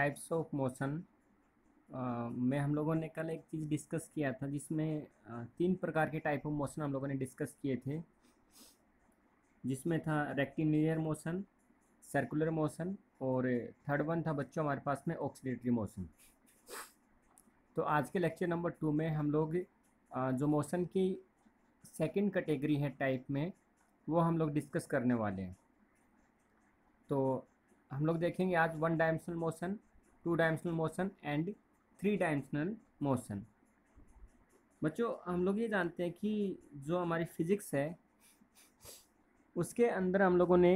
Types of motion में हम लोगों ने कल एक चीज़ डिस्कस किया था, जिसमें तीन प्रकार के टाइप ऑफ मोशन हम लोगों ने डिस्कस किए थे, जिसमें था रेक्टिलिनियर मोशन, सर्कुलर मोशन और थर्ड वन था बच्चों हमारे पास में ऑक्सीलेटरी मोशन। तो आज के लेक्चर नंबर 2 में हम लोग जो मोशन की सेकंड कैटेगरी है टाइप में, वो हम लोग डिस्कस करने वाले हैं। तो हम लोग देखेंगे आज 1 dimensional motion, 2 dimensional motion and 3 dimensional motion. बच्चों हम लोग ये जानते हैं कि जो हमारी फिज़िक्स है उसके अंदर हम लोगों ने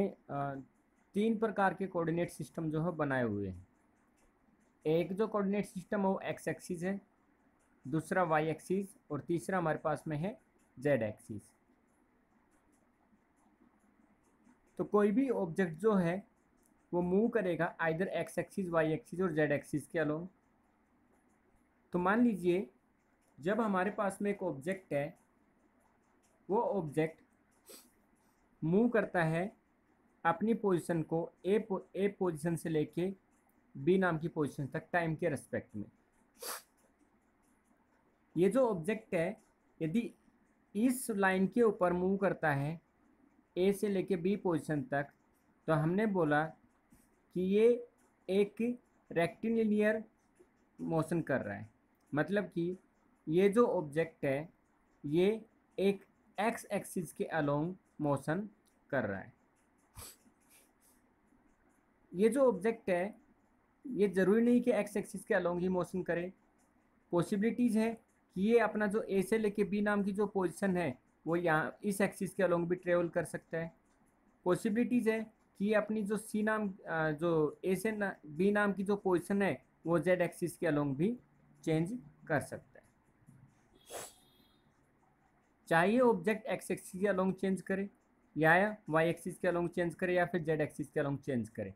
तीन प्रकार के कोऑर्डिनेट सिस्टम जो है बनाए हुए हैं। एक जो कोऑर्डिनेट सिस्टम है वो एक्स एक्सिस है, दूसरा वाई एक्सिस और तीसरा हमारे पास में है जेड एक्सिस। तो कोई भी ऑब्जेक्ट जो है वो मूव करेगा either X axis, Y axis और जेड एक्सिस के अलोंग। तो मान लीजिए जब हमारे पास में एक ऑब्जेक्ट है, वो ऑब्जेक्ट मूव करता है अपनी पोजीशन को ए पोजीशन से लेके बी नाम की पोजीशन तक टाइम के रेस्पेक्ट में। ये जो ऑब्जेक्ट है यदि इस लाइन के ऊपर मूव करता है ए से लेके बी पोजीशन तक, तो हमने बोला कि ये एक रेक्टिलिनियर मोशन कर रहा है। मतलब कि ये जो ऑब्जेक्ट है ये एक एक्स एक्सिस के अलोंग मोशन कर रहा है। ये जो ऑब्जेक्ट है ये ज़रूरी नहीं कि एक्स एक्सिस के अलोंग ही मोशन करे। पॉसिबिलिटीज़ है कि ये अपना जो ए से लेके बी नाम की जो पोजीशन है वो यहाँ इस एक्सिस के अलोंग भी ट्रेवल कर सकता है। पॉसिबिलिटीज़ है कि ये अपनी जो सी नाम जो ए से बी नाम की जो पोजीशन है वो जेड एक्सिस के अलोंग भी चेंज कर सकता है। चाहे ऑब्जेक्ट एक्स एक्सिस के अलोंग चेंज करे या वाई एक्सिस के अलोंग चेंज करे या फिर जेड एक्सिस के अलोंग चेंज करे।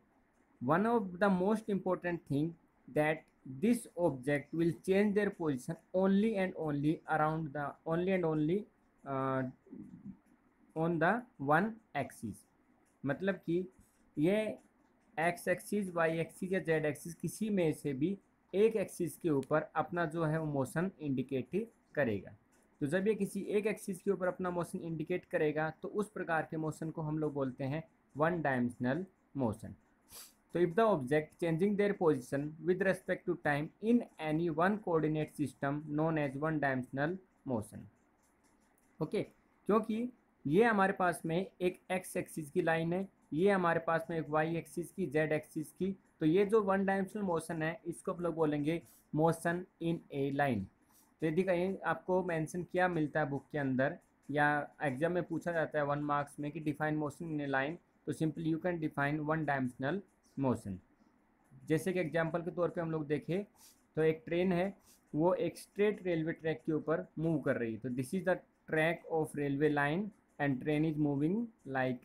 One of the most important thing that this object will change their position only and only on the one axis। मतलब कि ये एक्स एक्सिस, वाई एक्सिस या जेड एक्सिस किसी में से भी एक एक्सिस के ऊपर अपना जो है वो मोशन इंडिकेट करेगा। तो जब ये किसी एक एक्सिस के ऊपर अपना मोशन इंडिकेट करेगा तो उस प्रकार के मोशन को हम लोग बोलते हैं one dimensional motion. So if the object changing their position with respect to time in any one coordinate system known as one dimensional motion। Okay, क्योंकि ये हमारे पास में एक एक्स एक्सिस की लाइन है, ये हमारे पास में एक वाई एक्सिस की, जेड एक्सिस की। तो ये जो वन डायमेंशनल मोशन है इसको हम लोग बोलेंगे मोशन इन ए लाइन। तो यदि कहीं आपको मेंशन किया मिलता है बुक के अंदर या एग्जाम में पूछा जाता है 1 मार्क्स में कि define motion in a line, तो simply you can define one dimensional motion. जैसे कि एग्जाम्पल के तौर पे हम लोग देखें तो एक ट्रेन है, वो एक स्ट्रेट रेलवे ट्रैक के ऊपर मूव कर रही है। तो this is the track of railway line and train is moving like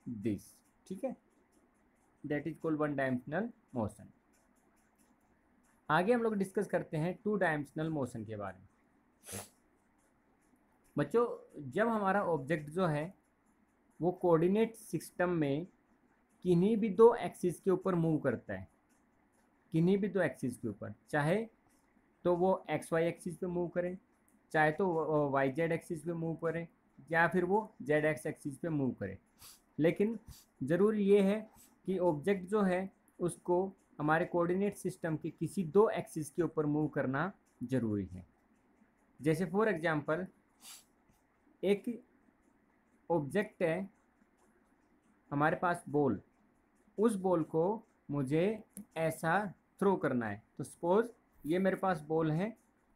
this. ठीक है, that is called one dimensional motion. आगे हम लोग डिस्कस करते हैं 2 डायमेंशनल मोशन के बारे में। बच्चों जब हमारा ऑब्जेक्ट जो है वो कोऑर्डिनेट सिस्टम में किन्हीं भी दो एक्सिस के ऊपर मूव करता है, किन्हीं भी दो एक्सिस के ऊपर, चाहे तो वो एक्स वाई एक्सिस पे मूव करे, चाहे तो वाई जेड एक्सिस पे मूव करे, या फिर वो जेड एक्स एक्सिस पे मूव करे। लेकिन ज़रूरी ये है कि ऑब्जेक्ट जो है उसको हमारे कोऑर्डिनेट सिस्टम के किसी दो एक्सिस के ऊपर मूव करना ज़रूरी है। जैसे फॉर एग्जांपल एक ऑब्जेक्ट है हमारे पास बॉल, उस बॉल को मुझे ऐसा थ्रो करना है। तो सपोज ये मेरे पास बॉल है,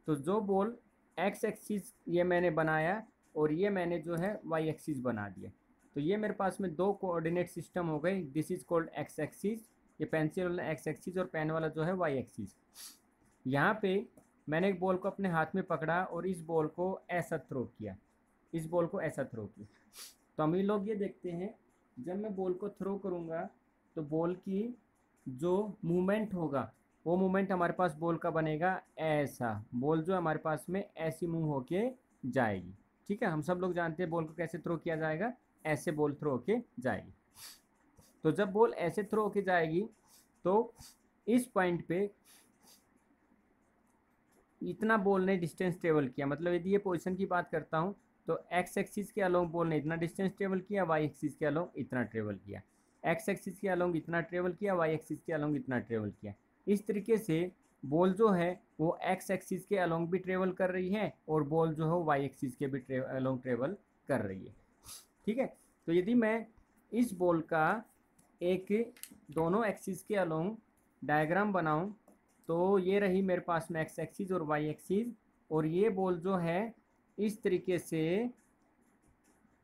तो जो बॉल एक्स एक्सिस ये मैंने बनाया और ये मैंने जो है वाई एक्सिस बना दिया। तो ये मेरे पास में दो कोऑर्डिनेट सिस्टम हो गए। This is called x axis, ये पेंसिल वाला एक्स एक्सिस और पेन वाला जो है वाई एक्सिस। यहाँ पे मैंने एक बॉल को अपने हाथ में पकड़ा और इस बॉल को ऐसा थ्रो किया, इस बॉल को ऐसा थ्रो किया। तो हम ये लोग ये देखते हैं जब मैं बॉल को थ्रो करूँगा तो बॉल की जो मूवमेंट होगा वो मूवमेंट हमारे पास बॉल का बनेगा ऐसा। बॉल जो हमारे पास में ऐसी मूव होके जाएगी। ठीक है, हम सब लोग जानते हैं बॉल को कैसे थ्रो किया जाएगा, ऐसे बॉल थ्रो होके जाएगी। तो जब बॉल ऐसे थ्रो होके जाएगी तो इस पॉइंट पे इतना बॉल ने डिस्टेंस ट्रेवल किया, मतलब यदि ये पोजीशन की बात करता हूँ तो एक्स एक्सिस के अलोंग बॉल ने इतना डिस्टेंस ट्रेवल किया, वाई एक्सिस के अलोंग इतना ट्रेवल किया, एक्स एक्सिस के अलोंग इतना ट्रेवल किया, वाई एक्सिस के अलोंग इतना ट्रेवल किया। इस तरीके से बॉल जो है वो एक्स एक्सिस के अलोंग भी ट्रेवल कर रही है और बॉल जो है वाई एक्सिस के भी अलोंग ट्रेवल कर रही है। ठीक है, तो यदि मैं इस बॉल का एक दोनों एक्सिस के अलोंग डायग्राम बनाऊं तो ये रही मेरे पास में एक्स एक्सिस और वाई एक्सिस, और ये बॉल जो है इस तरीके से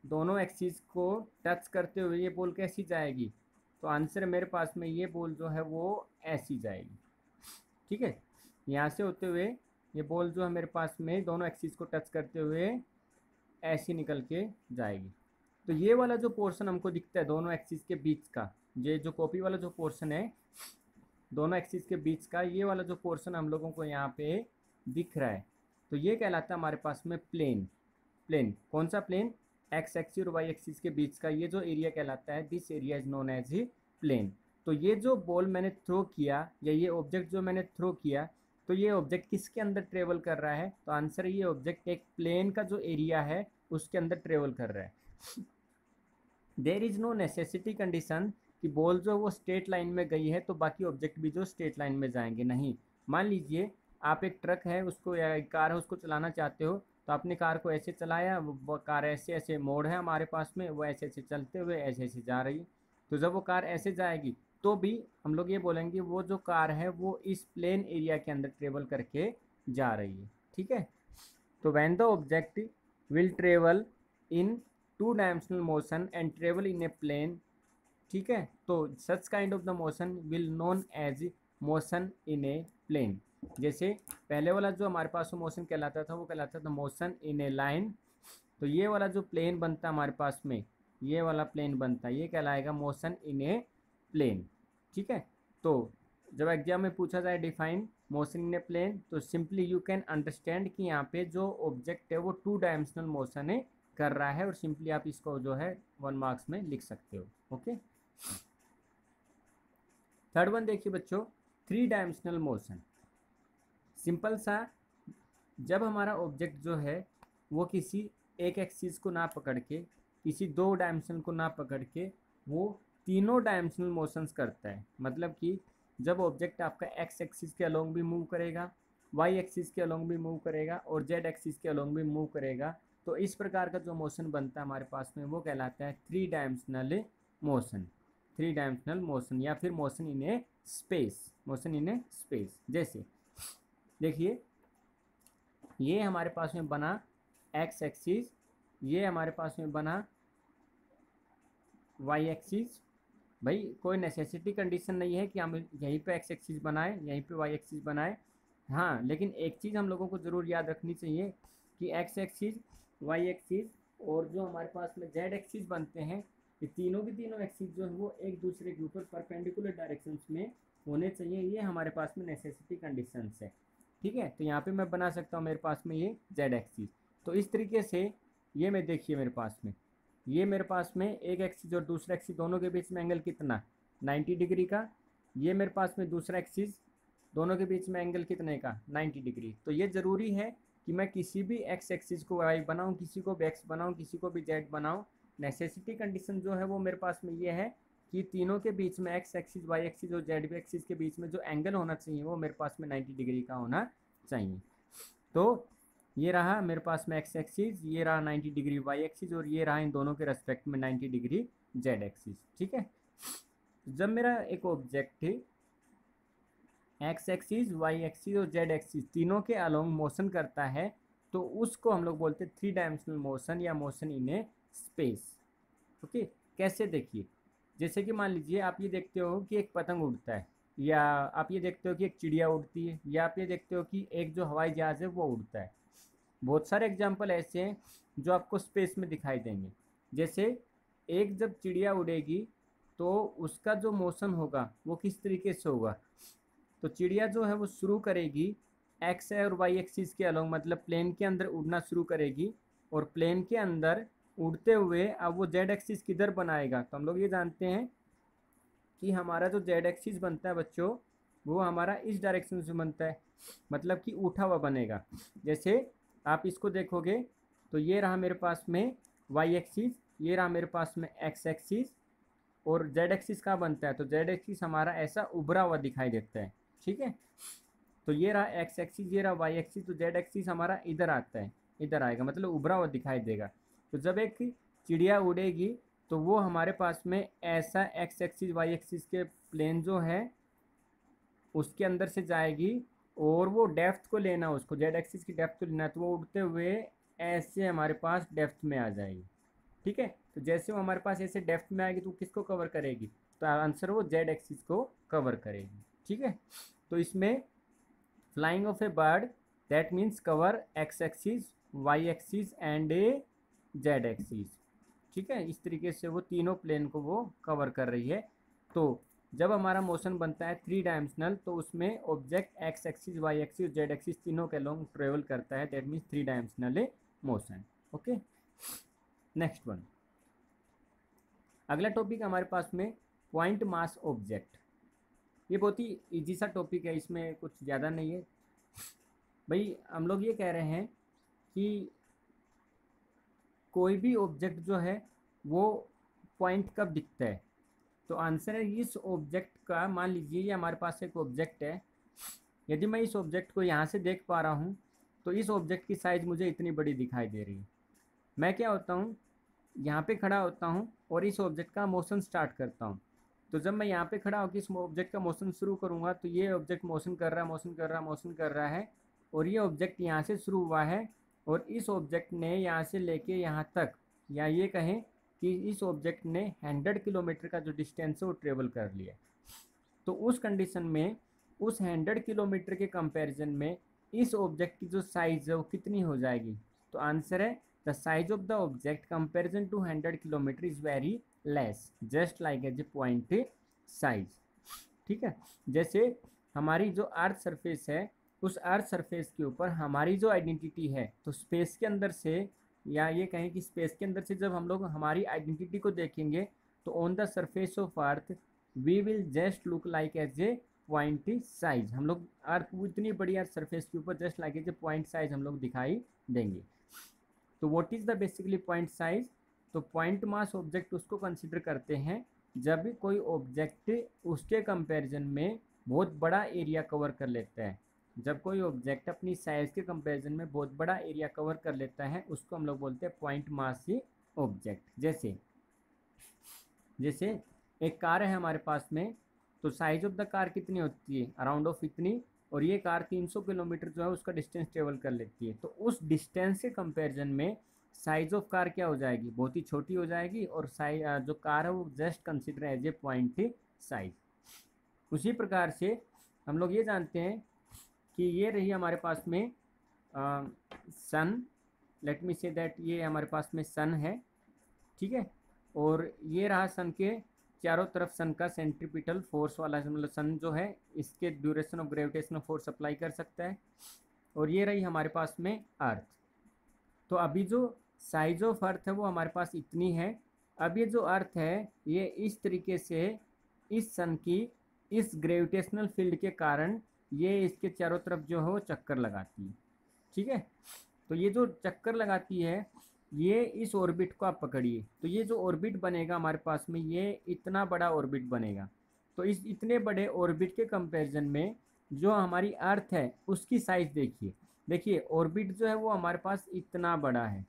दोनों एक्सिस को टच करते हुए ये बॉल कैसी जाएगी, तो आंसर मेरे पास में ये बॉल जो है वो ऐसी जाएगी। ठीक है, यहाँ से होते हुए ये बॉल जो है मेरे पास में दोनों एक्सिस को टच करते हुए ऐसी निकल के जाएगी। तो ये वाला जो पोर्शन हमको दिखता है दोनों एक्सिस के बीच का, ये जो कॉपी वाला जो पोर्शन है दोनों एक्सिस के बीच का, ये वाला जो पोर्शन हम लोगों को यहाँ पे दिख रहा है, तो ये कहलाता है हमारे पास में प्लेन। प्लेन कौन सा प्लेन, एक्स एक्सिस और वाई एक्सिस के बीच का ये जो एरिया कहलाता है, this area is known as ही प्लेन। तो ये जो बॉल मैंने थ्रो किया या ये ऑब्जेक्ट जो मैंने थ्रो किया, तो ये ऑब्जेक्ट किसके अंदर ट्रेवल कर रहा है, तो आंसर है ये ऑब्जेक्ट एक प्लेन का जो एरिया है उसके अंदर ट्रेवल कर रहा है। There is no necessity condition कि बॉल जो वो स्ट्रेट लाइन में गई है तो बाकी ऑब्जेक्ट भी जो स्ट्रेट लाइन में जाएंगे, नहीं। मान लीजिए आप एक ट्रक है उसको या एक कार है उसको चलाना चाहते हो, तो आपने कार को ऐसे चलाया, वो कार ऐसे ऐसे मोड़ है हमारे पास में, वो ऐसे ऐसे चलते हुए ऐसे ऐसे जा रही है, तो जब वो कार ऐसे जाएगी तो भी हम लोग ये बोलेंगे वो जो कार है वो इस प्लेन एरिया के अंदर ट्रेवल करके जा रही है। ठीक है, तो when the object will travel in two dimensional motion and travel in a plane, ठीक है, तो such kind of the motion will known as motion in a plane. जैसे पहले वाला जो हमारे पास मोशन कहलाता था वो कहलाता था मोशन इन ए लाइन, तो ये वाला जो प्लेन बनता है हमारे पास में, ये वाला प्लेन बनता है, ये कहलाएगा मोशन इन ए प्लेन। ठीक है, तो जब एग्जाम में पूछा जाए define motion in a plane, तो सिंपली यू कैन अंडरस्टैंड कि यहाँ पे जो ऑब्जेक्ट है वो टू डायमेंशनल मोशन है कर रहा है, और सिंपली आप इसको जो है 1 मार्क्स में लिख सकते हो। ओके, थर्ड वन देखिए बच्चों, 3 डायमेंशनल मोशन। सिंपल सा, जब हमारा ऑब्जेक्ट जो है वो किसी एक एक्सिस को ना पकड़ के, किसी 2 डायमेंशन को ना पकड़ के, वो तीनों डायमेंशनल मोशंस करता है, मतलब कि जब ऑब्जेक्ट आपका एक्स एक्सिस के अलोंग भी मूव करेगा, वाई एक्सिस के अलोंग भी मूव करेगा और जेड एक्सिस के अलोंग भी मूव करेगा, तो इस प्रकार का जो मोशन बनता है हमारे पास में वो कहलाता है 3 डायमेंशनल मोशन। 3 डायमेंशनल मोशन या फिर motion in A space, motion in A space. जैसे देखिए ये हमारे पास में बना एक्स एक्सिस, ये हमारे पास में बना वाई एक्सिस। भाई कोई नेसेसिटी कंडीशन नहीं है कि हम यहीं पे एक्स एक्सिस बनाएं यहीं पे वाई एक्सिस बनाएं, हाँ, लेकिन एक चीज़ हम लोगों को ज़रूर याद रखनी चाहिए कि एक्स एक्सिस, वाई एक्सिस और जो हमारे पास में जेड एक्सिस बनते हैं, ये तीनों के तीनों एक्सिस जो है वो एक दूसरे के ऊपर परपेंडिकुलर डायरेक्शंस में होने चाहिए, ये हमारे पास में नेसेसिटी कंडीशंस है। ठीक है, तो यहाँ पे मैं बना सकता हूँ मेरे पास में ये जेड एक्सिस, तो इस तरीके से ये मैं देखिए मेरे पास में ये मेरे पास में एक एक्सिस और दूसरा एक्सिस दोनों के बीच में एंगल कितना 90 डिग्री का, ये मेरे पास में दूसरा एक्सिस दोनों के बीच में एंगल कितने का 90 डिग्री। तो ये ज़रूरी है कि मैं किसी भी एक्स एक्सिस को वाई बनाऊँ, किसी को भी एक्स बनाऊँ, किसी को भी जेड बनाऊँ, नेसेसिटी कंडीशन जो है वो मेरे पास में ये है कि तीनों के बीच में एक्स एक्सिस, वाई एक्सिस और जेड एक्सिस के बीच में जो एंगल होना चाहिए वो मेरे पास में 90 डिग्री का होना चाहिए। तो ये रहा मेरे पास में एक्स एक्सिस, ये रहा 90 डिग्री वाई एक्सिस और ये रहा इन दोनों के रेस्पेक्ट में 90 डिग्री जेड एक्सिस। ठीक है, जब मेरा एक object X axis, Y axis और जेड एक्सिस तीनों के अलोंग मोशन करता है तो उसको हम लोग बोलते हैं 3 डायमेंशनल मोशन या motion in A space. Okay, कैसे देखिए, जैसे कि मान लीजिए आप ये देखते हो कि एक पतंग उड़ता है, या आप ये देखते हो कि एक चिड़िया उड़ती है, या आप ये देखते हो कि एक जो हवाई जहाज़ है वो उड़ता है। बहुत सारे एग्जाम्पल ऐसे हैं जो आपको स्पेस में दिखाई देंगे। जैसे एक जब चिड़िया उड़ेगी तो उसका जो मोशन होगा वो किस तरीके से होगा, तो चिड़िया जो है वो शुरू करेगी एक्स और वाई एक्सिस के अलोंग, मतलब प्लेन के अंदर उड़ना शुरू करेगी, और प्लेन के अंदर उड़ते हुए अब वो जेड एक्सिस किधर बनाएगा, तो हम लोग ये जानते हैं कि हमारा जो जेड एक्सिस बनता है बच्चों वो हमारा इस डायरेक्शन से बनता है, मतलब कि उठा हुआ बनेगा। जैसे आप इसको देखोगे तो ये रहा मेरे पास में वाई एक्सिस, ये रहा मेरे पास में एक्स एक्सिस, और जेड एक्सिस का बनता है तो जेड एक्सिस हमारा ऐसा उभरा हुआ दिखाई देता है। ठीक है, तो ये रहा एक्स एक्सिस, ये रहा वाई एक्सिस, तो जेड एक्सिस हमारा इधर आता है, इधर आएगा, मतलब उभरा हुआ दिखाई देगा। तो जब एक चिड़िया उड़ेगी तो वो हमारे पास में ऐसा एक्स एक्सिस वाई एक्सिस के प्लेन जो है उसके अंदर से जाएगी, और वो डेप्थ को लेना, उसको जेड एक्सिस की डेप्थ को लेना, तो वो उड़ते हुए ऐसे हमारे पास डेप्थ में आ जाएगी। ठीक है, तो जैसे वो हमारे पास ऐसे डेप्थ में आएगी तो किसको कवर करेगी, तो आंसर वो जेड एक्सिस को कवर करेगी। ठीक है, तो इसमें flying of a bird that means cover X axis Y axis and a Z axis. ठीक है, इस तरीके से वो तीनों प्लेन को वो कवर कर रही है। तो जब हमारा मोशन बनता है थ्री डायमेंशनल तो उसमें object X axis Y axis Z axis तीनों के लॉन्ग ट्रेवल करता है, that means three dimensional motion. Okay, next one, अगला टॉपिक हमारे पास में पॉइंट मास ऑब्जेक्ट। ये बहुत ही इजी सा टॉपिक है, इसमें कुछ ज़्यादा नहीं है भाई। हम लोग ये कह रहे हैं कि कोई भी ऑब्जेक्ट जो है वो पॉइंट कब दिखता है, तो आंसर है इस ऑब्जेक्ट का, मान लीजिए ये हमारे पास एक ऑब्जेक्ट है, यदि मैं इस ऑब्जेक्ट को यहाँ से देख पा रहा हूँ तो इस ऑब्जेक्ट की साइज़ मुझे इतनी बड़ी दिखाई दे रही है। मैं क्या होता हूँ, यहाँ पे खड़ा होता हूँ और इस ऑब्जेक्ट का मोशन स्टार्ट करता हूँ। तो जब मैं यहाँ पे खड़ा होकर इस ऑब्जेक्ट का मोशन शुरू करूँगा तो ये ऑब्जेक्ट मोशन कर रहा है, मोशन कर रहा है, मोशन कर रहा है, और ये ऑब्जेक्ट यहाँ से शुरू हुआ है, और इस ऑब्जेक्ट ने यहाँ से लेके यहाँ तक, या ये कहें कि इस ऑब्जेक्ट ने 100 किलोमीटर का जो डिस्टेंस है वो ट्रेवल कर लिया। तो उस कंडीशन में उस 100 किलोमीटर के कंपैरिजन में इस ऑब्जेक्ट की जो साइज़ है वो कितनी हो जाएगी, तो आंसर है the size of the object comparison to 100 kilometre is very less, just like as a point size. ठीक है, जैसे हमारी जो अर्थ सरफेस है उस अर्थ सरफेस के ऊपर हमारी जो आइडेंटिटी है, तो स्पेस के अंदर से, या ये कहें कि स्पेस के अंदर से जब हम लोग हमारी आइडेंटिटी को देखेंगे तो on the surface of earth we will just look like as a point size. हम लोग अर्थ इतनी बड़ी अर्थ सरफेस के ऊपर just like as a point size हम लोग दिखाई देंगे। तो what is the basically point size, तो पॉइंट मास ऑब्जेक्ट उसको कंसिडर करते हैं जब भी कोई ऑब्जेक्ट उसके कंपैरिजन में बहुत बड़ा एरिया कवर कर लेता है। जब कोई ऑब्जेक्ट अपनी साइज के कंपैरिजन में बहुत बड़ा एरिया कवर कर लेता है उसको हम लोग बोलते हैं पॉइंट मास ऑब्जेक्ट। जैसे जैसे एक कार है हमारे पास में, तो साइज ऑफ द कार कितनी होती है, अराउंड ऑफ इतनी, और ये कार 300 किलोमीटर जो है उसका डिस्टेंस ट्रेवल कर लेती है। तो उस डिस्टेंस के कंपैरिजन में साइज ऑफ कार क्या हो जाएगी, बहुत ही छोटी हो जाएगी, और साइज जो कार है वो just consider as a point size. उसी प्रकार से हम लोग ये जानते हैं कि ये रही हमारे पास में सन, लेट मी से दैट ये हमारे पास में सन है। ठीक है, और ये रहा सन के चारों तरफ सन का सेंट्रीपिटल फोर्स वाला, मतलब सन जो है इसके duration of gravitational force apply कर सकता है, और ये रही हमारे पास में अर्थ। तो अभी जो साइज ऑफ अर्थ है वो हमारे पास इतनी है। अब ये जो अर्थ है ये इस तरीके से इस सन की इस ग्रेविटेशनल फील्ड के कारण ये इसके चारों तरफ जो है वो चक्कर लगाती है। ठीक है, तो ये जो चक्कर लगाती है ये इस ऑर्बिट को आप पकड़िए, तो ये जो ऑर्बिट बनेगा हमारे पास में ये इतना बड़ा ऑर्बिट बनेगा। तो इस इतने बड़े ऑर्बिट के कंपैरिजन में जो हमारी अर्थ है उसकी साइज देखिए, देखिए ऑर्बिट जो है वो हमारे पास इतना बड़ा है।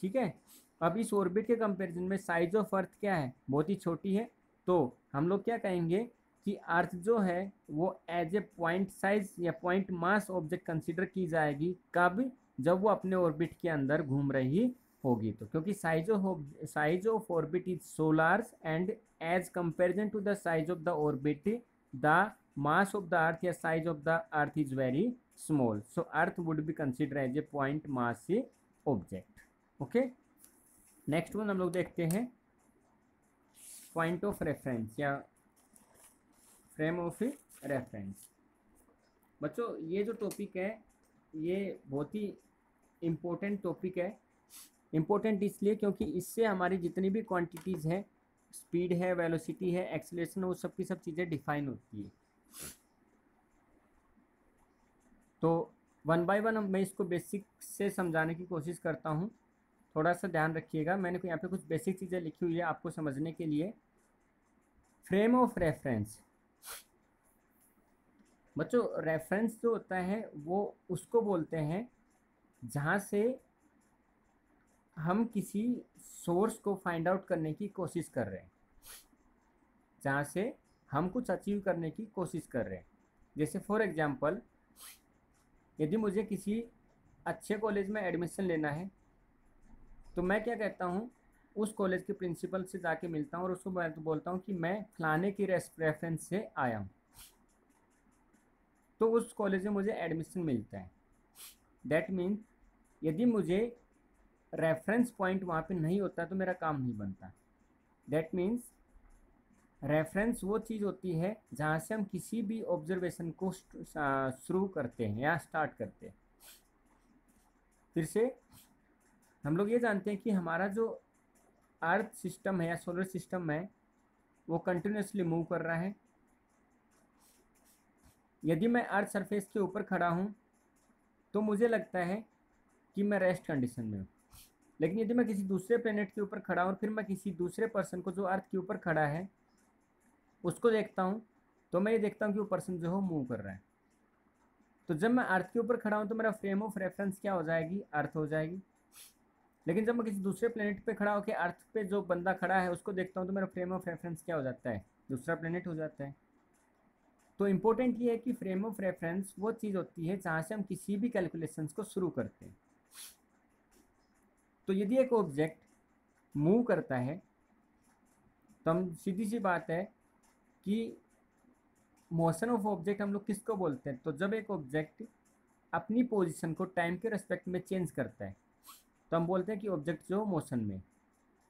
ठीक है, अब इस ऑर्बिट के कंपैरिजन में साइज ऑफ अर्थ क्या है, बहुत ही छोटी है। तो हम लोग क्या कहेंगे कि अर्थ जो है वो एज ए पॉइंट साइज या पॉइंट मास ऑब्जेक्ट कंसिडर की जाएगी, कब, जब वो अपने ऑर्बिट के अंदर घूम रही होगी। तो क्योंकि size of orbit is so large and as comparison to the size of the orbit the mass of the earth या size of the earth is very small, so earth would be consider as a point mass object. Okay, next one हम लोग देखते हैं point of reference या frame of reference. बच्चों ये जो topic है ये बहुत ही इम्पोर्टेंट टॉपिक है। इम्पोर्टेंट इसलिए क्योंकि इससे हमारी जितनी भी क्वांटिटीज़ हैं, स्पीड है, वेलोसिटी है, एक्सीलरेशन, वो सब की सब चीज़ें डिफाइन होती है। तो वन बाय वन मैं इसको बेसिक से समझाने की कोशिश करता हूँ। थोड़ा सा ध्यान रखिएगा, मैंने यहाँ पे कुछ बेसिक चीज़ें लिखी हुई है आपको समझने के लिए। फ्रेम ऑफ रेफरेंस, बच्चों रेफरेंस जो होता है वो उसको बोलते हैं जहाँ से हम किसी सोर्स को फाइंड आउट करने की कोशिश कर रहे हैं, जहाँ से हम कुछ अचीव करने की कोशिश कर रहे हैं। जैसे फॉर एग्जांपल, यदि मुझे किसी अच्छे कॉलेज में एडमिशन लेना है तो मैं क्या कहता हूँ, उस कॉलेज के प्रिंसिपल से जाके मिलता हूँ और उसको बोलता हूँ कि मैं फलाने की रेफरेंस से आया हूँ, तो उस कॉलेज में मुझे एडमिशन मिलता है। दैट मीन्स यदि मुझे रेफरेंस पॉइंट वहाँ पे नहीं होता तो मेरा काम नहीं बनता। दैट मीन्स रेफरेंस वो चीज़ होती है जहाँ से हम किसी भी ऑब्जर्वेशन को शुरू करते हैं या स्टार्ट करते हैं। फिर से हम लोग ये जानते हैं कि हमारा जो अर्थ सिस्टम है या सोलर सिस्टम है वो कंटिन्यूसली मूव कर रहा है। यदि मैं अर्थ सरफेस के ऊपर खड़ा हूँ तो मुझे लगता है कि मैं रेस्ट कंडीशन में हूँ, लेकिन यदि मैं किसी दूसरे प्लेनेट के ऊपर खड़ा हूँ और फिर मैं किसी दूसरे पर्सन को जो अर्थ के ऊपर खड़ा है उसको देखता हूँ तो मैं ये देखता हूँ कि वो पर्सन जो है मूव कर रहा है। तो जब मैं अर्थ के ऊपर खड़ा हूँ तो मेरा फ्रेम ऑफ रेफरेंस क्या हो जाएगी, अर्थ हो जाएगी। लेकिन जब मैं किसी दूसरे प्लेनेट पे खड़ा होकर अर्थ पे जो बंदा खड़ा है उसको देखता हूँ तो मेरा फ्रेम ऑफ रेफरेंस क्या हो जाता है, दूसरा प्लेनेट हो जाता है। तो इम्पोर्टेंट ये है कि फ्रेम ऑफ रेफरेंस वो चीज़ होती है जहाँ से हम किसी भी कैलकुलेशंस को शुरू करते हैं। तो यदि एक ऑब्जेक्ट मूव करता है तो हम सीधी सी बात है कि मोशन ऑफ ऑब्जेक्ट हम लोग किसको बोलते हैं, तो जब एक ऑब्जेक्ट अपनी पोजीशन को टाइम के रेस्पेक्ट में चेंज करता है तो हम बोलते हैं कि ऑब्जेक्ट जो मोशन में।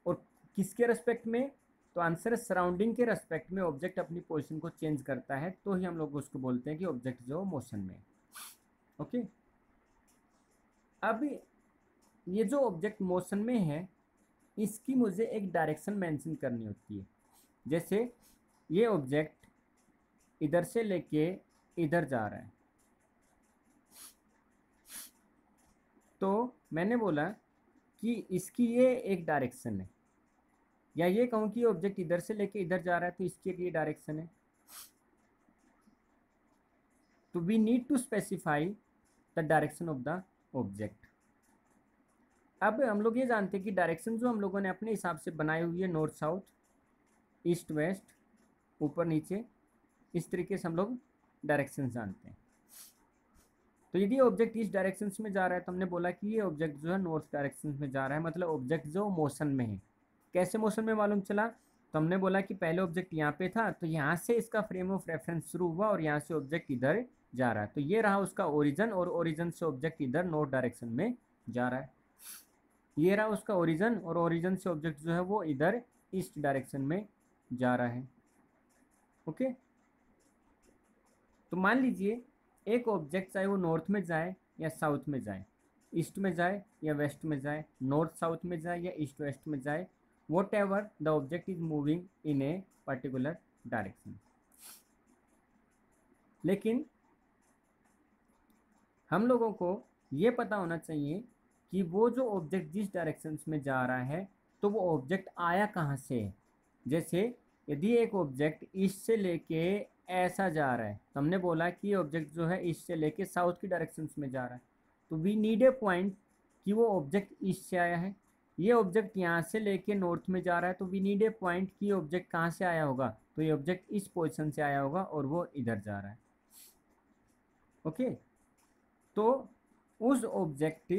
और किसके रेस्पेक्ट में, तो आंसर है सराउंडिंग के रेस्पेक्ट में ऑब्जेक्ट अपनी पोजीशन को चेंज करता है तो ही हम लोग उसको बोलते हैं कि ऑब्जेक्ट जो मोशन में। ओके, अब ये जो ऑब्जेक्ट मोशन में है इसकी मुझे एक डायरेक्शन मेंशन करनी होती है। जैसे ये ऑब्जेक्ट इधर से लेके इधर जा रहा है, तो मैंने बोला कि इसकी ये एक डायरेक्शन है, या ये कहूँ कि ऑब्जेक्ट इधर से लेके इधर जा रहा है तो इसकी एक ये डायरेक्शन है। तो we need to specify the direction of the object. अब हम लोग ये जानते हैं कि डायरेक्शन जो हम लोगों ने अपने हिसाब से बनाई हुई है, नॉर्थ साउथ, ईस्ट वेस्ट, ऊपर नीचे, इस तरीके से हम लोग डायरेक्शन जानते हैं। तो यदि ऑब्जेक्ट इस डायरेक्शन में जा रहा है तो हमने बोला कि ये ऑब्जेक्ट जो है नॉर्थ डायरेक्शन में जा रहा है, मतलब ऑब्जेक्ट जो मोशन में है। कैसे मोशन में मालूम चला, तो हमने बोला कि पहले ऑब्जेक्ट यहाँ पे था तो यहाँ से इसका फ्रेम ऑफ रेफरेंस शुरू हुआ और यहाँ से ऑब्जेक्ट इधर जा रहा है, तो ये रहा उसका ओरिजन, और ओरिजन से ऑब्जेक्ट इधर नॉर्थ डायरेक्शन में जा रहा है। ये रहा उसका ओरिजन, और ओरिजन से ऑब्जेक्ट जो है वो इधर ईस्ट डायरेक्शन में जा रहा है। ओके, तो मान लीजिए एक ऑब्जेक्ट चाहे वो नॉर्थ में जाए या साउथ में जाए, ईस्ट में जाए या वेस्ट में जाए, नॉर्थ साउथ में जाए या ईस्ट वेस्ट में जाए, what ever the object is moving in a particular direction. लेकिन हम लोगों को ये पता होना चाहिए कि वो जो ऑब्जेक्ट जिस डायरेक्शन में जा रहा है तो वो ऑब्जेक्ट आया कहाँ से है। जैसे यदि एक ऑब्जेक्ट ईस्ट से लेके ऐसा जा रहा है तो हमने बोला कि ऑब्जेक्ट जो है ईस्ट से लेके साउथ की डायरेक्शन में जा रहा है, तो वी नीड ए पॉइंट कि वो ऑब्जेक्ट ईस्ट से आया है। ये ऑब्जेक्ट यहाँ से लेके नॉर्थ में जा रहा है तो वी नीड ए पॉइंट कि ऑब्जेक्ट कहाँ से आया होगा, तो ये ऑब्जेक्ट इस पोजिशन से आया होगा और वो इधर जा रहा है। ओके, तो उस ऑब्जेक्ट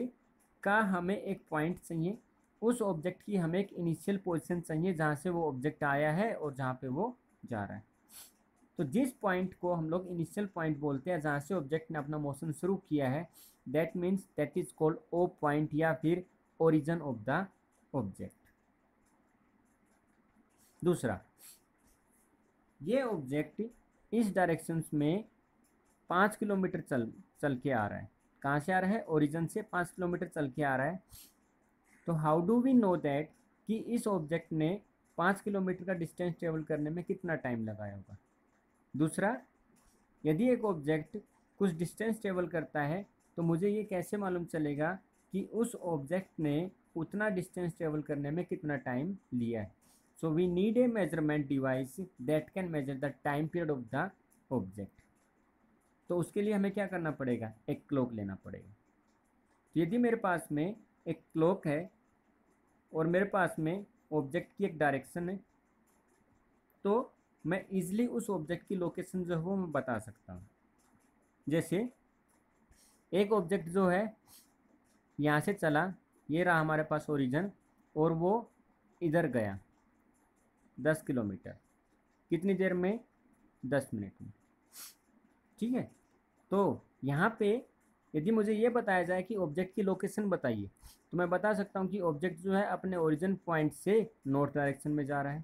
का हमें एक पॉइंट चाहिए, उस ऑब्जेक्ट की हमें एक इनिशियल पोजीशन चाहिए जहाँ से वो ऑब्जेक्ट आया है और जहाँ पे वो जा रहा है। तो जिस पॉइंट को हम लोग इनिशियल पॉइंट बोलते हैं जहाँ से ऑब्जेक्ट ने अपना मोशन शुरू किया है, that means that is called O point या फिर ओरिजिन ऑफ द ऑब्जेक्ट। दूसरा, ये ऑब्जेक्ट इस डायरेक्शन में 5 किलोमीटर चल के आ रहा है। कहाँ से आ रहा है, ओरिजिन से 5 किलोमीटर चल के आ रहा है। तो how do we know that कि इस ऑब्जेक्ट ने 5 किलोमीटर का डिस्टेंस ट्रेवल करने में कितना टाइम लगाया होगा। दूसरा, यदि एक ऑब्जेक्ट कुछ डिस्टेंस ट्रेवल करता है, तो मुझे ये कैसे मालूम चलेगा कि उस ऑब्जेक्ट ने उतना डिस्टेंस ट्रेवल करने में कितना टाइम लिया है। So we need a measurement device that can measure the time period of the object. तो उसके लिए हमें क्या करना पड़ेगा, एक क्लॉक लेना पड़ेगा। तो यदि मेरे पास में एक क्लॉक है और मेरे पास में ऑब्जेक्ट की एक डायरेक्शन है, तो मैं इजीली उस ऑब्जेक्ट की लोकेशन जो है वो मैं बता सकता हूँ। जैसे एक ऑब्जेक्ट जो है यहाँ से चला, ये रहा हमारे पास ओरिजिन, और वो इधर गया 10 किलोमीटर, कितनी देर में, 10 मिनट में। ठीक है, तो यहाँ पे यदि मुझे ये बताया जाए कि ऑब्जेक्ट की लोकेशन बताइए, तो मैं बता सकता हूँ कि ऑब्जेक्ट जो है अपने ओरिजिन पॉइंट से नॉर्थ डायरेक्शन में जा रहा है,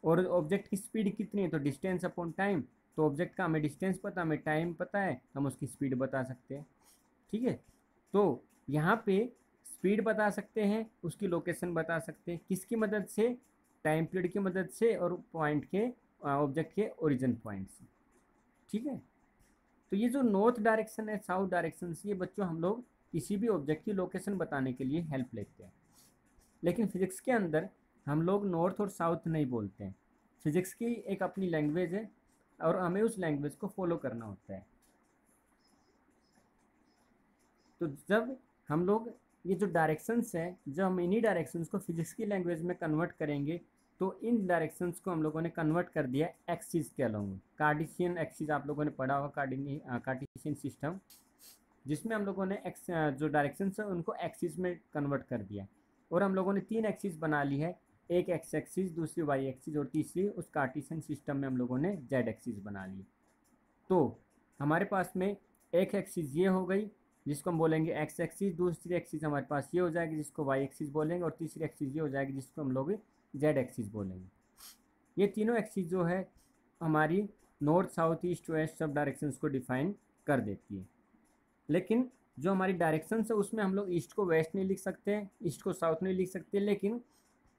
और ऑब्जेक्ट की स्पीड कितनी है, तो डिस्टेंस अपॉन टाइम। तो ऑब्जेक्ट का हमें डिस्टेंस पता, हमें टाइम पता है, हम उसकी स्पीड बता सकते हैं। ठीक है, तो यहाँ पे स्पीड बता सकते हैं, उसकी लोकेशन बता सकते हैं, किसकी मदद से, टाइम पीरियड की मदद से और पॉइंट के, ऑब्जेक्ट के ओरिजिन पॉइंट से। ठीक है, तो ये जो नॉर्थ डायरेक्शन है, साउथ डायरेक्शन से, ये बच्चों हम लोग किसी भी ऑब्जेक्ट की लोकेशन बताने के लिए हेल्प लेते हैं। लेकिन फिजिक्स के अंदर हम लोग नॉर्थ और साउथ नहीं बोलते हैं। फिजिक्स की एक अपनी लैंग्वेज है और हमें उस लैंग्वेज को फॉलो करना होता है। तो जब हम लोग ये जो डायरेक्शंस है, जब हम इन्हीं डायरेक्शंस को फिजिक्स की लैंग्वेज में कन्वर्ट करेंगे, तो इन डायरेक्शंस को हम लोगों ने कन्वर्ट कर दिया एक्सिस के अलोंग। कार्टेशियन एक्सिस आप लोगों ने पढ़ा होगा, कार्टेशियन सिस्टम, जिसमें हम लोगों ने जो डायरेक्शंस है उनको एक्सिस में कन्वर्ट कर दिया, और हम लोगों ने 3 एक्सिस बना ली है, एक एक्स एक्सिस, दूसरी वाई एक्सिस, और तीसरी उस कार्टेशियन सिस्टम में हम लोगों ने जेड एक्सिस बना ली। तो हमारे पास में एक एक्सिस ये हो गई जिसको हम बोलेंगे एक्स एक्सिस, दूसरी एक्सिस हमारे पास ये हो जाएगी जिसको वाई एक्सिस बोलेंगे, और तीसरी एक्सिस ये हो जाएगी जिसको हम लोग जेड एक्सिस बोलेंगे। ये तीनों एक्सिस जो है हमारी नॉर्थ साउथ ईस्ट वेस्ट सब डायरेक्शंस को डिफाइन कर देती है। लेकिन जो हमारी डायरेक्शन है उसमें हम लोग ईस्ट को वेस्ट नहीं लिख सकते, ईस्ट को साउथ नहीं लिख सकते, लेकिन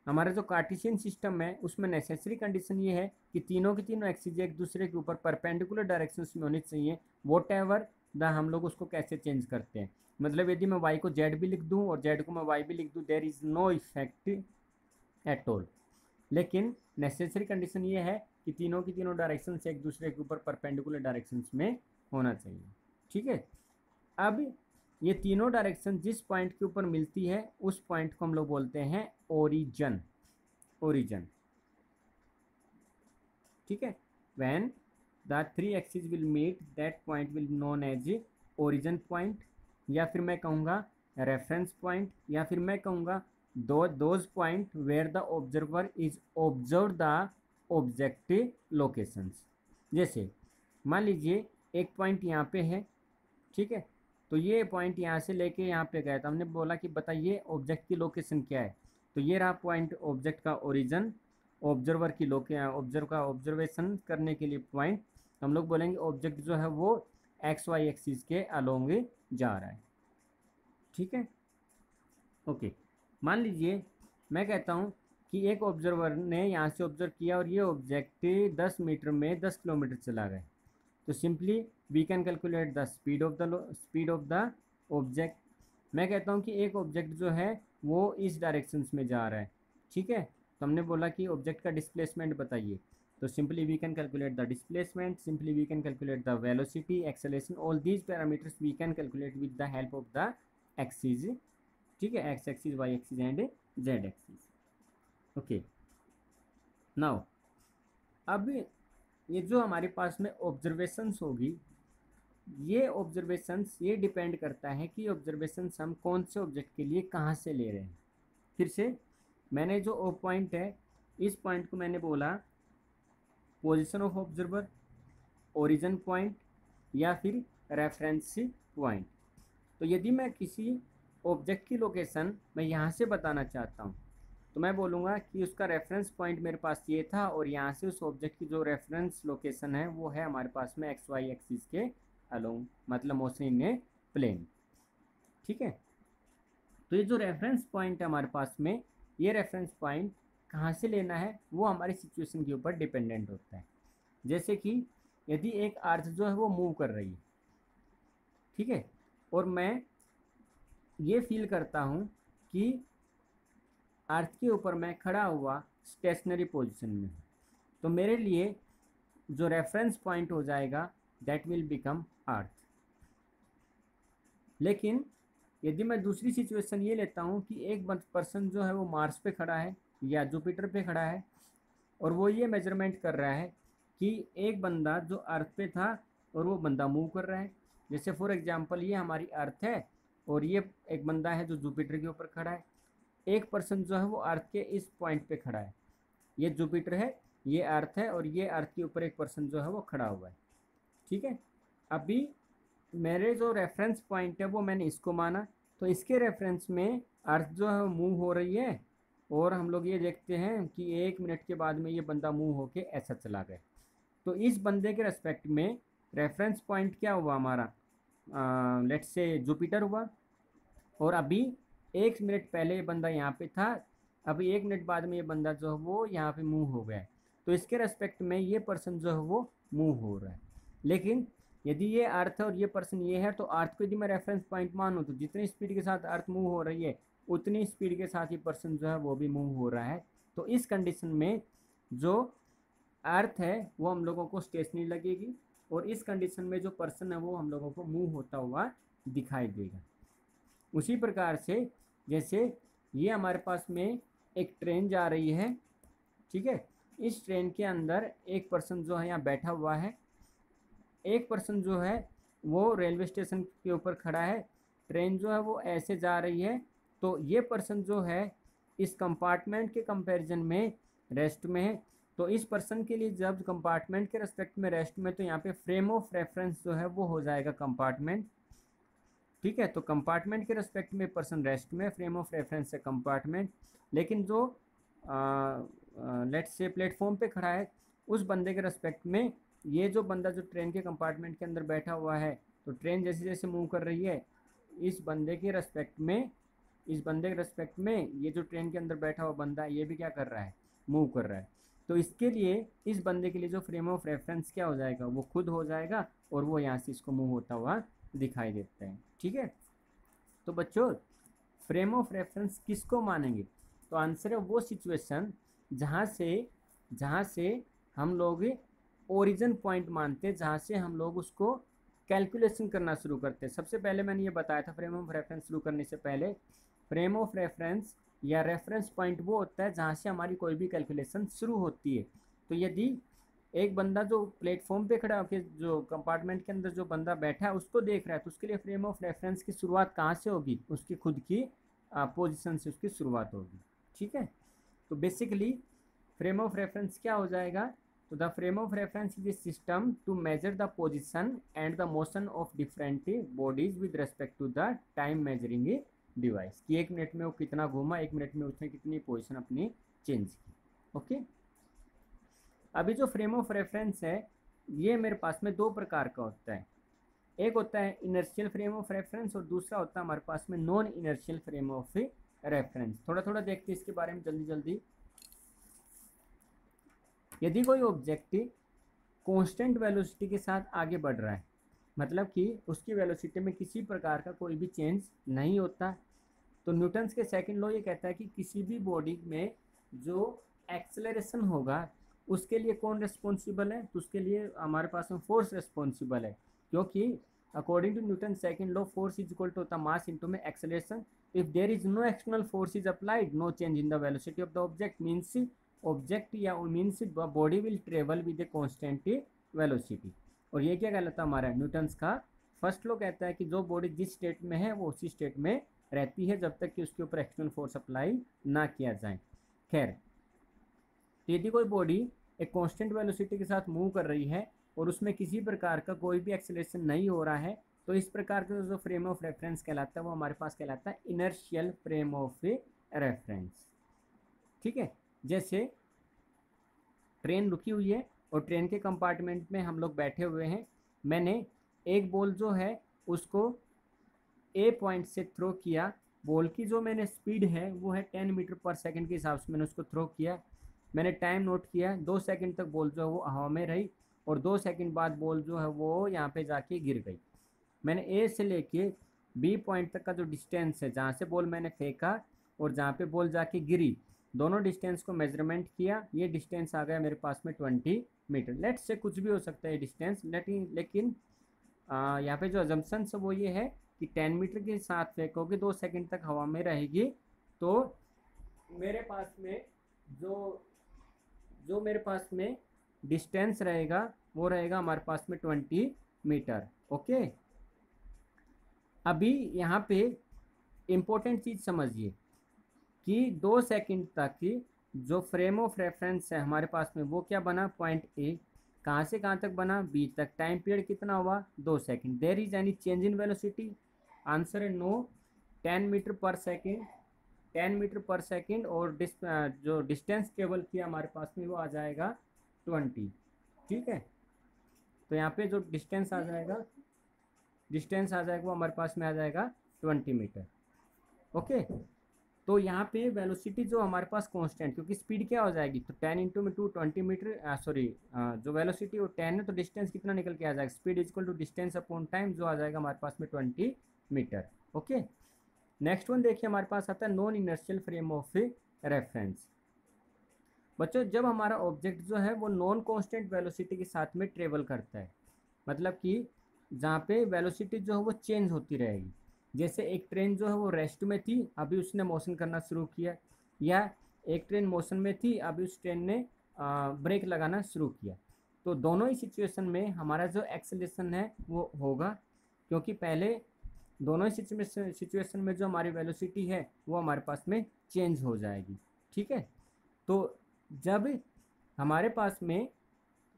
हमारा जो कार्टेशियन सिस्टम है उसमें नेसेसरी कंडीशन ये है कि तीनों की तीनों एक्सिस एक दूसरे के ऊपर परपेंडिकुलर डायरेक्शंस में होनी चाहिए। वॉट एवर द, हम लोग उसको कैसे चेंज करते हैं, मतलब यदि मैं वाई को जेड भी लिख दूं और जेड को मैं वाई भी लिख दूं, there is no effect at all. लेकिन नेसेसरी कंडीशन ये है कि तीनों की तीनों डायरेक्शंस एक दूसरे के ऊपर परपेंडिकुलर डायरेक्शंस में होना चाहिए। ठीक है, अब ये तीनों डायरेक्शन जिस पॉइंट के ऊपर मिलती है उस पॉइंट को हम लोग बोलते हैं ओरिजन। ओरिजन, ठीक है, when the 3 axis will meet that point will known as origin point, या फिर मैं कहूँगा रेफरेंस पॉइंट, या फिर मैं कहूँगा those point where the observer is observe the objective locations. जैसे मान लीजिए एक पॉइंट यहाँ पे है, ठीक है, तो ये पॉइंट यहाँ से लेके यहाँ पे गया, तो हमने बोला कि बताइए ऑब्जेक्ट की लोकेशन क्या है, तो ये रहा पॉइंट ऑब्जेक्ट का ओरिजिन, ऑब्जर्वर की ऑब्जर्व का ऑब्जर्वेशन करने के लिए पॉइंट, हम लोग बोलेंगे ऑब्जेक्ट जो है वो एक्स वाई एक्सिस के अलोंग जा रहा है। ठीक है, ओके, मान लीजिए मैं कहता हूँ कि एक ऑब्जर्वर ने यहाँ से ऑब्जर्व किया और ये ऑब्जेक्ट 10 मीटर में 10 किलोमीटर चला गया, तो simply we can calculate the speed of the object. मैं कहता हूँ कि एक ऑब्जेक्ट जो है वो इस डायरेक्शंस में जा रहा है, ठीक है, तो हमने बोला कि ऑब्जेक्ट का डिस्प्लेसमेंट बताइए, तो simply we can calculate the displacement, simply we can calculate the velocity, acceleration, all these parameters we can calculate with the help of the axis. ठीक है, X axis, Y axis and Z axis. Okay, now अब ये जो हमारे पास में observations होगी, ये ऑब्जर्वेशंस ये डिपेंड करता है कि ऑब्जर्वेशंस हम कौन से ऑब्जेक्ट के लिए कहाँ से ले रहे हैं। फिर से मैंने जो ओ पॉइंट है, इस पॉइंट को मैंने बोला position of observer, origin point, या फिर रेफरेंस पॉइंट। तो यदि मैं किसी ऑब्जेक्ट की लोकेशन मैं यहाँ से बताना चाहता हूँ, तो मैं बोलूँगा कि उसका रेफरेंस पॉइंट मेरे पास ये था, और यहाँ से उस ऑब्जेक्ट की जो रेफरेंस लोकेशन है वो है हमारे पास में एक्स वाई एक्सिस के अलोंग, मतलब मोशन इन ए प्लेन। ठीक है, तो ये जो रेफरेंस पॉइंट है हमारे पास में, ये रेफरेंस पॉइंट कहाँ से लेना है वो हमारी सिचुएशन के ऊपर डिपेंडेंट होता है। जैसे कि यदि एक अर्थ जो है वो मूव कर रही है, ठीक है, और मैं ये फील करता हूँ कि अर्थ के ऊपर मैं खड़ा हुआ स्टेशनरी पोजीशन में हूँ, तो मेरे लिए जो रेफरेंस पॉइंट हो जाएगा दैट विल बिकम अर्थ। लेकिन यदि मैं दूसरी सिचुएशन ये लेता हूँ कि एक पर्सन जो है वो मार्स पे खड़ा है या जुपिटर पे खड़ा है, और वो ये मेजरमेंट कर रहा है कि एक बंदा जो अर्थ पे था और वो बंदा मूव कर रहा है। जैसे फॉर एग्जांपल ये हमारी अर्थ है और ये एक बंदा है जो जुपिटर के ऊपर खड़ा है। एक पर्सन जो है वो अर्थ के इस पॉइंट पे खड़ा है, ये जुपिटर है, ये अर्थ है, और ये अर्थ के ऊपर एक पर्सन जो है वो खड़ा हुआ है। ठीक है, अभी मेरे जो रेफरेंस पॉइंट है वो मैंने इसको माना, तो इसके रेफरेंस में अर्थ जो है वो मूव हो रही है, और हम लोग ये देखते हैं कि 1 मिनट के बाद में ये बंदा मूव होके ऐसा चला गया। तो इस बंदे के रेस्पेक्ट में रेफरेंस पॉइंट क्या हुआ हमारा, लेट्स से जुपिटर हुआ, और अभी 1 मिनट पहले ये बंदा यहाँ पे था, अभी 1 मिनट बाद में ये बंदा जो है वो यहाँ पे मूव हो गया है, तो इसके रेस्पेक्ट में ये पर्सन जो है वो मूव हो रहा है। लेकिन यदि ये अर्थ है और ये पर्सन ये है, तो अर्थ को यदि मैं रेफरेंस पॉइंट मानूँ तो जितनी स्पीड के साथ अर्थ मूव हो रही है उतनी स्पीड के साथ ये पर्सन जो है वो भी मूव हो रहा है। तो इस कंडीशन में जो अर्थ है वो हम लोगों को स्टेशनरी लगेगी, और इस कंडीशन में जो पर्सन है वो हम लोगों को मूव होता हुआ दिखाई देगा। उसी प्रकार से जैसे ये हमारे पास में एक ट्रेन जा रही है, ठीक है, इस ट्रेन के अंदर एक पर्सन जो है यहाँ बैठा हुआ है, एक पर्सन जो है वो रेलवे स्टेशन के ऊपर खड़ा है, ट्रेन जो है वो ऐसे जा रही है, तो ये पर्सन जो है इस कंपार्टमेंट के कंपैरिजन में रेस्ट में है। तो इस पर्सन के लिए जब कंपार्टमेंट के रेस्पेक्ट में रेस्ट में, तो यहाँ पे फ्रेम ऑफ रेफरेंस जो है वो हो जाएगा कंपार्टमेंट। ठीक है, तो कंपार्टमेंट के रेस्पेक्ट में पर्सन रेस्ट में, फ्रेम ऑफ रेफरेंस है कंपार्टमेंट। लेकिन जो लेट्स से प्लेटफॉर्म पे खड़ा है उस बंदे के रेस्पेक्ट में, ये जो बंदा जो ट्रेन के कंपार्टमेंट के अंदर बैठा हुआ है, तो ट्रेन जैसे जैसे मूव कर रही है इस बंदे के रेस्पेक्ट में, इस बंदे के रेस्पेक्ट में ये जो ट्रेन के अंदर बैठा हुआ बंदा है ये भी क्या कर रहा है, मूव कर रहा है। तो इसके लिए इस बंदे के लिए जो फ्रेम ऑफ रेफरेंस क्या हो जाएगा, वो खुद हो जाएगा, और वो यहाँ से इसको मूव होता हुआ दिखाई देता है। ठीक है, तो बच्चों फ्रेम ऑफ रेफरेंस किसको मानेंगे, तो आंसर है वो सिचुएशन जहाँ से हम लोग ओरिजिन पॉइंट मानते हैं, जहाँ से हम लोग उसको कैलकुलेशन करना शुरू करते हैं। सबसे पहले मैंने ये बताया था फ्रेम ऑफ रेफरेंस शुरू करने से पहले, फ्रेम ऑफ रेफरेंस या रेफरेंस पॉइंट वो होता है जहाँ से हमारी कोई भी कैलकुलेशन शुरू होती है। तो यदि एक बंदा जो प्लेटफॉर्म पे खड़ा होकर जो कंपार्टमेंट के अंदर जो बंदा बैठा है उसको देख रहा है, तो उसके लिए फ्रेम ऑफ रेफरेंस की शुरुआत कहाँ से होगी, उसकी खुद की पोजीशन से उसकी शुरुआत होगी। ठीक है, तो बेसिकली फ्रेम ऑफ रेफरेंस क्या हो जाएगा, तो the frame of reference is a system to measure the position and the motion of different bodies with respect to the time measuring device, कि 1 मिनट में वो कितना घूमा, 1 मिनट में उसने कितनी पोजीशन अपनी चेंज की। ओके, अभी जो फ्रेम ऑफ रेफरेंस है ये मेरे पास में 2 प्रकार का होता है, एक होता है इनर्शियल फ्रेम ऑफ रेफरेंस और दूसरा होता है हमारे पास में non inertial frame of reference. थोड़ा थोड़ा देखते हैं इसके बारे में जल्दी जल्दी। यदि कोई ऑब्जेक्ट कांस्टेंट वेलोसिटी के साथ आगे बढ़ रहा है, मतलब कि उसकी वेलोसिटी में किसी प्रकार का कोई भी चेंज नहीं होता, तो न्यूटन्स के सेकंड लॉ ये कहता है कि किसी भी बॉडी में जो एक्सेलरेशन होगा उसके लिए कौन रिस्पॉन्सिबल है, तो उसके लिए हमारे पास में फोर्स रिस्पॉन्सिबल है, क्योंकि according to Newton second law force is equal to होता मास इनटू में acceleration. If there is no external force is applied, no change in the velocity of the object, means object या means body will travel with a constant velocity. और ये क्या कहलाता है हमारा Newton's का फर्स्ट लॉ कहता है कि जो बॉडी जिस स्टेट में है वो उसी स्टेट में रहती है जब तक कि उसके ऊपर एक्सटर्नल फोर्स अप्लाई ना किया जाए। खैर, यदि कोई बॉडी एक कांस्टेंट वेलोसिटी के साथ मूव कर रही है और उसमें किसी प्रकार का कोई भी एक्सेलरेशन नहीं हो रहा है, तो इस प्रकार का जो फ्रेम ऑफ रेफरेंस कहलाता है वो हमारे पास कहलाता है इनर्शियल फ्रेम ऑफ रेफरेंस। ठीक है, जैसे ट्रेन रुकी हुई है और ट्रेन के कंपार्टमेंट में हम लोग बैठे हुए हैं, मैंने एक बॉल जो है उसको ए पॉइंट से थ्रो किया, बॉल की जो मैंने स्पीड है वो है 10 मीटर पर सेकंड के हिसाब से मैंने उसको थ्रो किया, मैंने टाइम नोट किया, 2 सेकंड तक बॉल जो है वो हवा में रही और 2 सेकंड बाद बॉल जो है वो यहाँ पे जाके गिर गई। मैंने ए से लेके बी पॉइंट तक का जो डिस्टेंस है, जहाँ से बॉल मैंने फेंका और जहाँ पे बॉल जाके गिरी, दोनों डिस्टेंस को मेजरमेंट किया, ये डिस्टेंस आ गया मेरे पास में 20 मीटर। लेट्स से कुछ भी हो सकता है डिस्टेंस, लेकिन यहाँ पे जो अजम्पशन है वो ये है कि 10 मीटर के साथ फेंकोगे 2 सेकंड तक हवा में रहेगी, तो मेरे पास में जो जो मेरे पास में डिस्टेंस रहेगा वो रहेगा हमारे पास में 20 मीटर। ओके, अभी यहाँ पे इम्पोर्टेंट चीज़ समझिए कि 2 सेकंड तक की जो फ्रेम ऑफ रेफरेंस है हमारे पास में वो क्या बना, पॉइंट ए, कहाँ से कहाँ तक बना, बी तक। टाइम पीरियड कितना हुआ, 2 second. There is any change in velocity, answer है no. 10 metre per second, 10 metre per second, और जो डिस्टेंस केबल की हमारे पास में वो आ जाएगा 20। ठीक है, तो यहाँ पे जो डिस्टेंस आ जाएगा वो हमारे पास में आ जाएगा 20 मीटर। ओके, तो यहाँ पे वेलोसिटी जो हमारे पास कांस्टेंट, क्योंकि स्पीड क्या हो जाएगी, तो 10 × 2 20 मीटर, सॉरी, जो वेलोसिटी वो 10 है, तो डिस्टेंस कितना निकल के आ जाएगा, speed equal to distance upon time, जो आ जाएगा हमारे पास में 20 मीटर। ओके, नेक्स्ट वन देखिए, हमारे पास आता है non inertial frame of reference. बच्चों, जब हमारा ऑब्जेक्ट जो है वो नॉन कांस्टेंट वेलोसिटी के साथ में ट्रेवल करता है, मतलब कि जहाँ पे वेलोसिटी जो है वो चेंज होती रहेगी, जैसे एक ट्रेन जो है वो रेस्ट में थी, अभी उसने मोशन करना शुरू किया, या एक ट्रेन मोशन में थी, अभी उस ट्रेन ने ब्रेक लगाना शुरू किया, तो दोनों ही सिचुएशन में हमारा जो एक्सेलरेशन है वो होगा, क्योंकि पहले दोनों ही सिचुएशन में जो हमारी वेलोसिटी है वो हमारे पास में चेंज हो जाएगी। ठीक है, तो जब हमारे पास में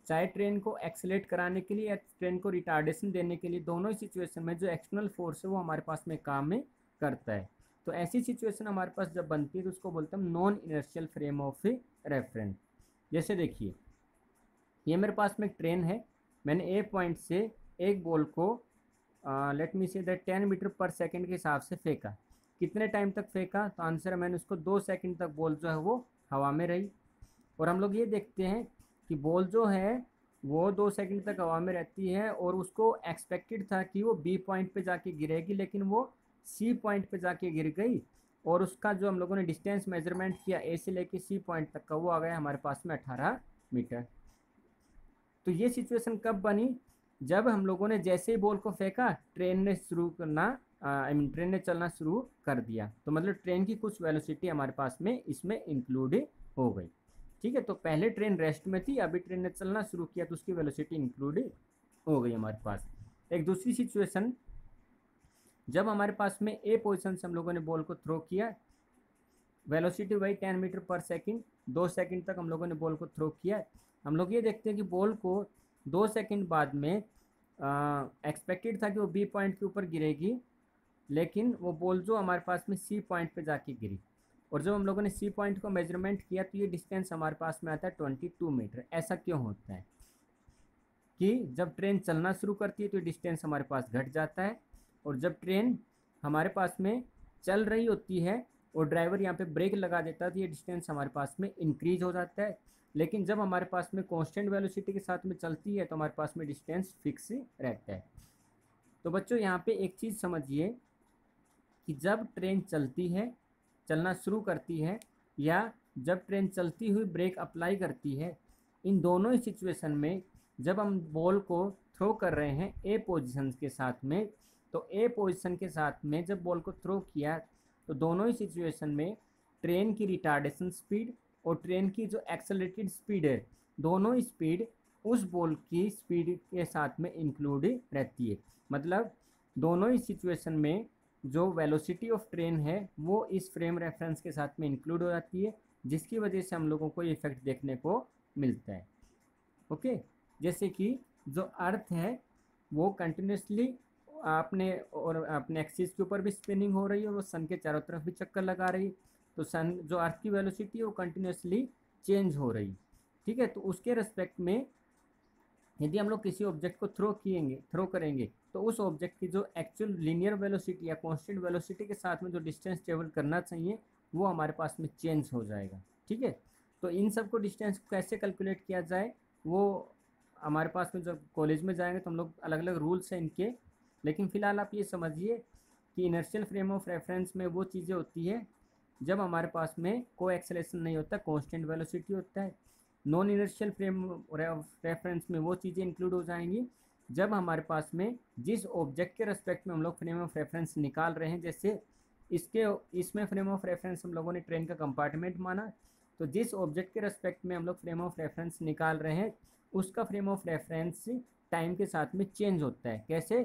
चाहे ट्रेन को एक्सेलेरेट कराने के लिए या ट्रेन को रिटार्डेशन देने के लिए, दोनों ही सिचुएशन में जो एक्सटर्नल फोर्स है वो हमारे पास में काम में करता है, तो ऐसी सिचुएशन हमारे पास जब बनती है तो उसको बोलते हैं non inertial frame of reference. जैसे देखिए, ये मेरे पास में एक ट्रेन है, मैंने ए पॉइंट से एक बॉल को let me say that 10 metre per second के हिसाब से फेंका। कितने टाइम तक फेंका, तो आंसर है मैंने उसको 2 सेकंड तक बॉल जो है वो हवा में रही। और हम लोग ये देखते हैं कि बॉल जो है वो 2 सेकंड तक हवा में रहती है, और उसको एक्सपेक्टेड था कि वो बी पॉइंट पे जाके गिरेगी, लेकिन वो सी पॉइंट पे जाके गिर गई, और उसका जो हम लोगों ने डिस्टेंस मेजरमेंट किया ए से लेके सी पॉइंट तक का, वो आ गया हमारे पास में 18 मीटर। तो ये सिचुएशन कब बनी, जब हम लोगों ने जैसे ही बॉल को फेंका, ट्रेन ने शुरू करना, आई मीन ट्रेन ने चलना शुरू कर दिया, तो मतलब ट्रेन की कुछ वेलोसिटी हमारे पास में इसमें इंक्लूड हो गई। ठीक है, तो पहले ट्रेन रेस्ट में थी, अभी ट्रेन ने चलना शुरू किया, तो उसकी वेलोसिटी इंक्लूड हो गई हमारे पास। एक दूसरी सिचुएशन, जब हमारे पास में ए पोजीशन से हम लोगों ने बॉल को थ्रो किया, वेलोसिटी वही 10 मीटर पर सेकेंड, 2 सेकंड तक हम लोगों ने बॉल को थ्रो किया। हम लोग ये देखते हैं कि बॉल को 2 सेकंड बाद में एक्सपेक्टेड था कि वो बी पॉइंट के ऊपर गिरेगी, लेकिन वो बॉल जो हमारे पास में सी पॉइंट पे जाके गिरी, और जब हम लोगों ने सी पॉइंट को मेजरमेंट किया तो ये डिस्टेंस हमारे पास में आता है 22 मीटर। ऐसा क्यों होता है कि जब ट्रेन चलना शुरू करती है तो ये डिस्टेंस हमारे पास घट जाता है, और जब ट्रेन हमारे पास में चल रही होती है और ड्राइवर यहाँ पे ब्रेक लगा देता है तो ये डिस्टेंस हमारे पास में इंक्रीज हो जाता है, लेकिन जब हमारे पास में कांस्टेंट वेलोसिटी के साथ में चलती है तो हमारे पास में डिस्टेंस फिक्स रहता है। तो बच्चों, यहाँ पे एक चीज़ समझिए कि जब ट्रेन चलती है, चलना शुरू करती है, या जब ट्रेन चलती हुई ब्रेक अप्लाई करती है, इन दोनों ही सिचुएशन में जब हम बॉल को थ्रो कर रहे हैं ए पोजीशन के साथ में, तो ए पोजीशन के साथ में जब बॉल को थ्रो किया तो दोनों ही सिचुएशन में ट्रेन की रिटार्डेशन स्पीड और ट्रेन की जो एक्सेलरेटेड स्पीड है, दोनों ही स्पीड उस बॉल की स्पीड के साथ में इंक्लूड रहती है। मतलब दोनों ही सिचुएशन में जो वेलोसिटी ऑफ ट्रेन है वो इस फ्रेम रेफरेंस के साथ में इंक्लूड हो जाती है, जिसकी वजह से हम लोगों को ये इफेक्ट देखने को मिलता है। ओके, जैसे कि जो अर्थ है वो कंटिन्यूसली अपने एक्सिस के ऊपर भी स्पिनिंग हो रही है, वो सन के चारों तरफ भी चक्कर लगा रही है, तो सन जो अर्थ की वेलोसिटी है वो कंटिन्यूसली चेंज हो रही। ठीक है, तो उसके रेस्पेक्ट में यदि हम लोग किसी ऑब्जेक्ट को थ्रो करेंगे तो उस ऑब्जेक्ट की जो एक्चुअल लीनियर वेलोसिटी या कांस्टेंट वेलोसिटी के साथ में जो डिस्टेंस ट्रेवल करना चाहिए वो हमारे पास में चेंज हो जाएगा। ठीक है, तो इन सब को डिस्टेंस कैसे कैलकुलेट किया जाए वो हमारे पास में जब कॉलेज में जाएंगे तो हम लोग अलग अलग रूल्स हैं इनके, लेकिन फ़िलहाल आप ये समझिए कि इनर्शियल फ्रेम ऑफ रेफरेंस में वो चीज़ें होती है जब हमारे पास में कोई एक्सेलेरेशन नहीं होता, कांस्टेंट वेलोसिटी होता है। नॉन इनर्शियल फ्रेम रेफरेंस में वो चीज़ें इंक्लूड हो जाएंगी जब हमारे पास में जिस ऑब्जेक्ट के रेस्पेक्ट में हम लोग फ्रेम ऑफ रेफरेंस निकाल रहे हैं, जैसे इसमें फ्रेम ऑफ रेफरेंस हम लोगों ने ट्रेन का कंपार्टमेंट माना, तो जिस ऑब्जेक्ट के रेस्पेक्ट में हम लोग फ्रेम ऑफ रेफरेंस निकाल रहे हैं उसका फ्रेम ऑफ रेफरेंस टाइम के साथ में चेंज होता है। कैसे?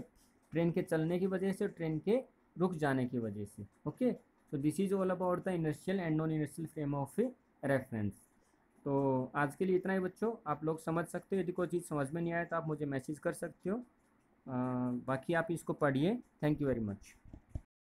ट्रेन के चलने की वजह से, ट्रेन के रुक जाने की वजह से। ओके, तो this is all about the inertial and non inertial frame of reference. तो आज के लिए इतना ही बच्चों, आप लोग समझ सकते हो। यदि कोई चीज़ समझ में नहीं आया तो आप मुझे मैसेज कर सकते हो। बाकी आप इसको पढ़िए। Thank you very much.